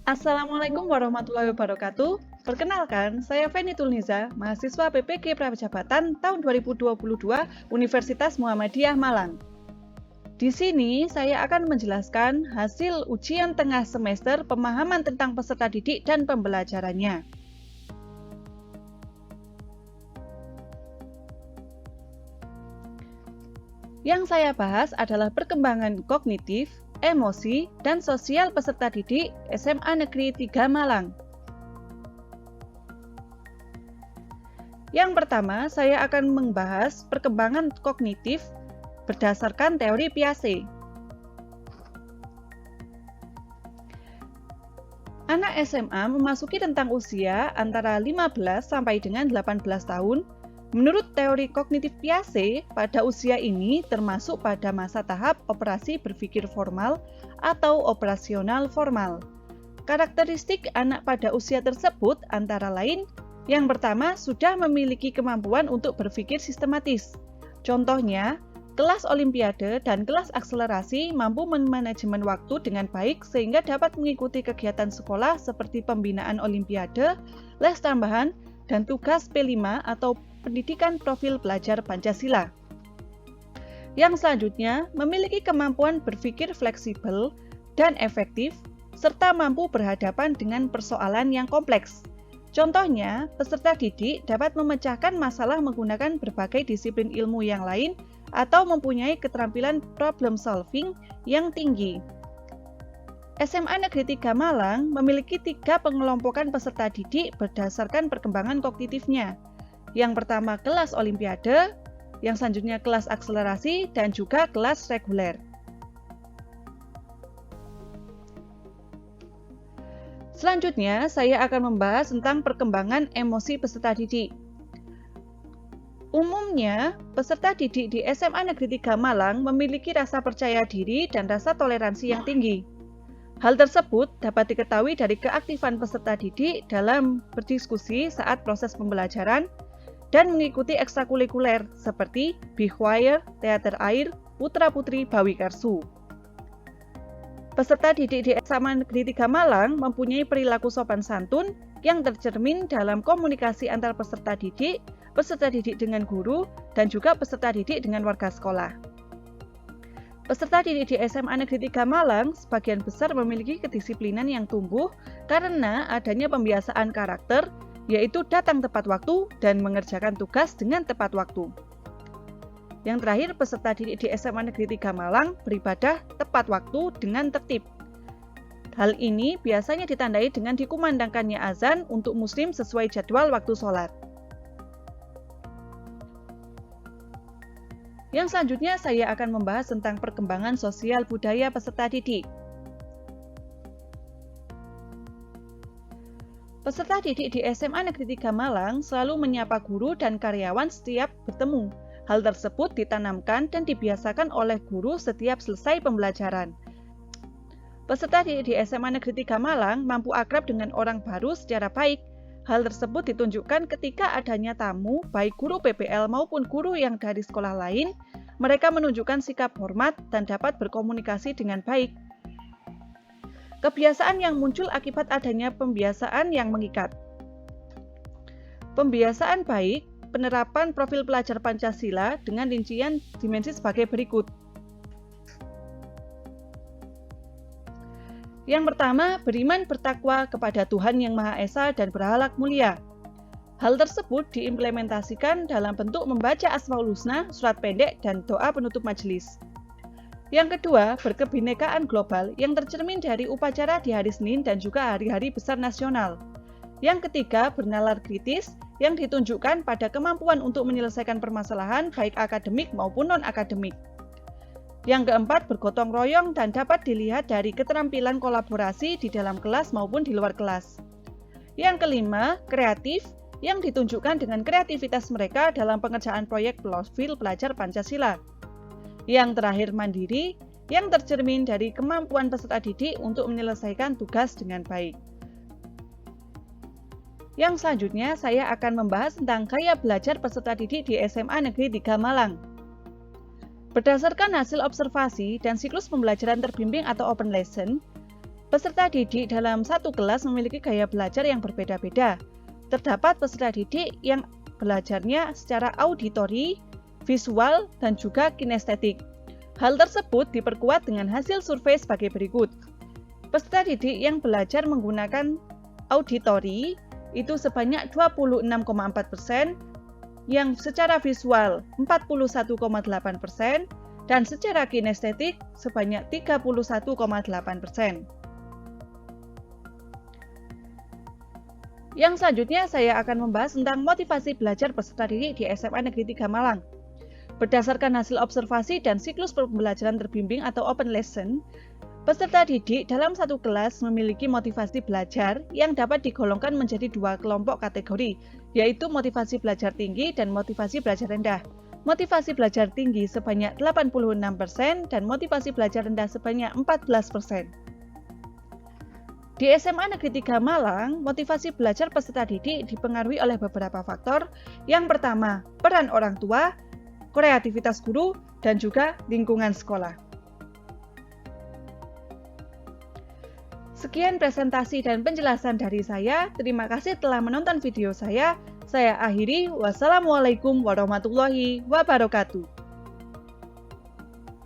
Assalamualaikum warahmatullahi wabarakatuh. Perkenalkan, saya Feni Tulniza, mahasiswa PPG Prajabatan tahun 2022 Universitas Muhammadiyah Malang. Di sini saya akan menjelaskan hasil ujian tengah semester pemahaman tentang peserta didik dan pembelajarannya. Yang saya bahas adalah perkembangan kognitif, emosi, dan sosial peserta didik SMA Negeri 3 Malang. Yang pertama, saya akan membahas perkembangan kognitif berdasarkan teori Piaget. Anak SMA memasuki rentang usia antara 15 sampai dengan 18 tahun. Menurut teori kognitif Piaget, pada usia ini termasuk pada masa tahap operasi berpikir formal atau operasional formal. Karakteristik anak pada usia tersebut antara lain, yang pertama sudah memiliki kemampuan untuk berpikir sistematis. Contohnya, kelas olimpiade dan kelas akselerasi mampu memanajemen waktu dengan baik sehingga dapat mengikuti kegiatan sekolah seperti pembinaan olimpiade, les tambahan, dan tugas P5 atau pendidikan profil belajar Pancasila. Yang selanjutnya, memiliki kemampuan berpikir fleksibel dan efektif, serta mampu berhadapan dengan persoalan yang kompleks. Contohnya, peserta didik dapat memecahkan masalah menggunakan berbagai disiplin ilmu yang lain atau mempunyai keterampilan problem solving yang tinggi. SMA Negeri 3 Malang memiliki 3 pengelompokan peserta didik berdasarkan perkembangan kognitifnya. Yang pertama kelas olimpiade, yang selanjutnya kelas akselerasi, dan juga kelas reguler. Selanjutnya, saya akan membahas tentang perkembangan emosi peserta didik. Umumnya, peserta didik di SMA Negeri 3 Malang memiliki rasa percaya diri dan rasa toleransi yang tinggi. Hal tersebut dapat diketahui dari keaktifan peserta didik dalam berdiskusi saat proses pembelajaran dan mengikuti ekstrakurikuler seperti Bihwire, Teater Air, Putra-Putri Bawi Karsu. Peserta didik di SMA Negeri 3 Malang mempunyai perilaku sopan santun yang tercermin dalam komunikasi antar peserta didik dengan guru, dan juga peserta didik dengan warga sekolah. Peserta didik di SMA Negeri 3 Malang sebagian besar memiliki kedisiplinan yang tumbuh karena adanya pembiasaan karakter, yaitu datang tepat waktu dan mengerjakan tugas dengan tepat waktu. Yang terakhir, peserta didik di SMA Negeri 3 Malang beribadah tepat waktu dengan tertib. Hal ini biasanya ditandai dengan dikumandangkannya azan untuk muslim sesuai jadwal waktu sholat. Yang selanjutnya saya akan membahas tentang perkembangan sosial budaya peserta didik. Peserta didik di SMA Negeri 3 Malang selalu menyapa guru dan karyawan setiap bertemu. Hal tersebut ditanamkan dan dibiasakan oleh guru setiap selesai pembelajaran. Peserta didik di SMA Negeri 3 Malang mampu akrab dengan orang baru secara baik. Hal tersebut ditunjukkan ketika adanya tamu, baik guru PPL maupun guru yang dari sekolah lain, mereka menunjukkan sikap hormat dan dapat berkomunikasi dengan baik. Kebiasaan yang muncul akibat adanya pembiasaan yang mengikat. Pembiasaan baik, penerapan profil pelajar Pancasila dengan rincian dimensi sebagai berikut. Yang pertama, beriman bertakwa kepada Tuhan Yang Maha Esa dan berakhlak mulia. Hal tersebut diimplementasikan dalam bentuk membaca Asmaul Husna, surat pendek, dan doa penutup majelis. Yang kedua, berkebinekaan global yang tercermin dari upacara di hari Senin dan juga hari-hari besar nasional. Yang ketiga, bernalar kritis yang ditunjukkan pada kemampuan untuk menyelesaikan permasalahan baik akademik maupun non-akademik. Yang keempat, bergotong royong dan dapat dilihat dari keterampilan kolaborasi di dalam kelas maupun di luar kelas. Yang kelima, kreatif yang ditunjukkan dengan kreativitas mereka dalam pengerjaan proyek profil pelajar Pancasila. Yang terakhir, mandiri yang tercermin dari kemampuan peserta didik untuk menyelesaikan tugas dengan baik. Yang selanjutnya, saya akan membahas tentang gaya belajar peserta didik di SMA Negeri 3 Malang. Berdasarkan hasil observasi dan siklus pembelajaran terbimbing atau open lesson, Peserta didik dalam satu kelas memiliki gaya belajar yang berbeda-beda. Terdapat peserta didik yang belajarnya secara auditori, visual, dan juga kinestetik. Hal tersebut diperkuat dengan hasil survei sebagai berikut. Peserta didik yang belajar menggunakan auditori itu sebanyak 26,4%, yang secara visual 41,8%, dan secara kinestetik sebanyak 31,8%. Yang selanjutnya saya akan membahas tentang motivasi belajar peserta didik di SMA Negeri 3 Malang. Berdasarkan hasil observasi dan siklus pembelajaran terbimbing atau open lesson, peserta didik dalam satu kelas memiliki motivasi belajar yang dapat digolongkan menjadi dua kelompok kategori, yaitu motivasi belajar tinggi dan motivasi belajar rendah. Motivasi belajar tinggi sebanyak 86% dan motivasi belajar rendah sebanyak 14%. Di SMA Negeri 3 Malang, motivasi belajar peserta didik dipengaruhi oleh beberapa faktor. Yang pertama, peran orang tua, kreativitas guru, dan juga lingkungan sekolah. Sekian presentasi dan penjelasan dari saya. Terima kasih telah menonton video saya. Saya akhiri. Wassalamualaikum warahmatullahi wabarakatuh.